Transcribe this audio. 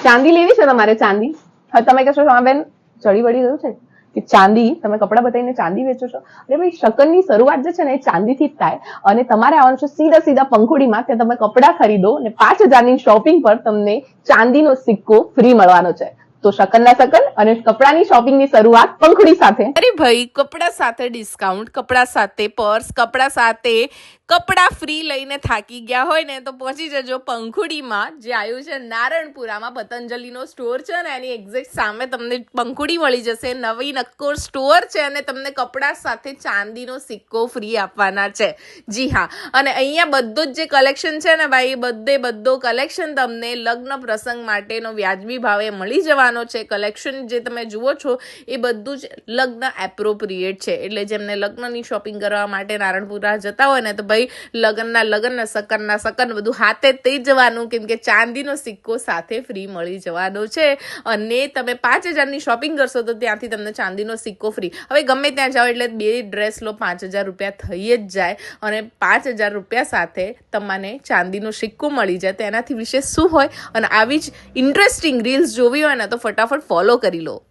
ચાંદી લેવી છે તમારે? ચાંદી? હવે તમે કહેશો હા બેન ચડી વળી ગયું છે કે ચાંદી, તમે કપડા બતાવીને ચાંદી વેચો છો? અરે ભાઈ, શકનની શરૂઆત જે છે ને એ ચાંદીથી જ થાય. અને તમારે આવવાનું છે સીધા પંખુડીમાં, ત્યાં તમે કપડા ખરીદો ને 5,000 ની શોપિંગ પર તમને ચાંદીનો સિક્કો ફ્રી મળવાનો છે. તો શકનના શકન અને કપડાની શોપિંગની શરૂઆત પંખુડી સાથે. અરે ભાઈ, કપડા સાથે ડિસ્કાઉન્ટ, કપડા સાથે પર્સ, કપડા સાથે કપડા ફ્રી લઈને થાકી ગયા હોય ને તો પહોંચી જજો પંખુડીમાં, જે આવ્યું છે નારણપુરામાં. પતંજલિનો સ્ટોર છે ને એની એક્ઝેક્ટ સામે તમને પંખુડી મળી જશે. નવી નક્કોર સ્ટોર છે અને તમને કપડા સાથે ચાંદીનો સિક્કો ફ્રી આપવાના છે. જી હા, અને અહીંયા બધું જ જે કલેક્શન છે ને ભાઈ, બધો કલેક્શન તમને લગ્ન પ્રસંગ માટેનો વ્યાજબી ભાવે મળી જવાનો છે. કલેક્શન જે તમે જુઓ છો એ બધું જ લગ્ન એપ્રોપ્રિએટ છે. એટલે જેમને લગ્નની શોપિંગ કરવા માટે નારણપુરા જતા હોય ને તો ભાઈ લગ્નના શકન બધું હાથે થઈ જવાનું, કેમ કે ચાંદીનો સિક્કો સાથે ફ્રી મળી જવાનો છે. અને તમે 5,000 ની શોપિંગ કરશો તો ત્યાંથી તમને ચાંદીનો સિક્કો ફ્રી. હવે ગમે ત્યાં જાઓ એટલે 2 ડ્રેસ લો 5,000 રૂપિયા થઈ જ જાય, અને 5,000 રૂપિયા સાથે તમને ચાંદીનો સિક્કો મળી જાય તો એનાથી વિશેષ શું હોય? અને આવી જ ઇન્ટરેસ્ટિંગ રીલ્સ જોવી હોય ને તો ફટાફટ ફોલો કરી લો.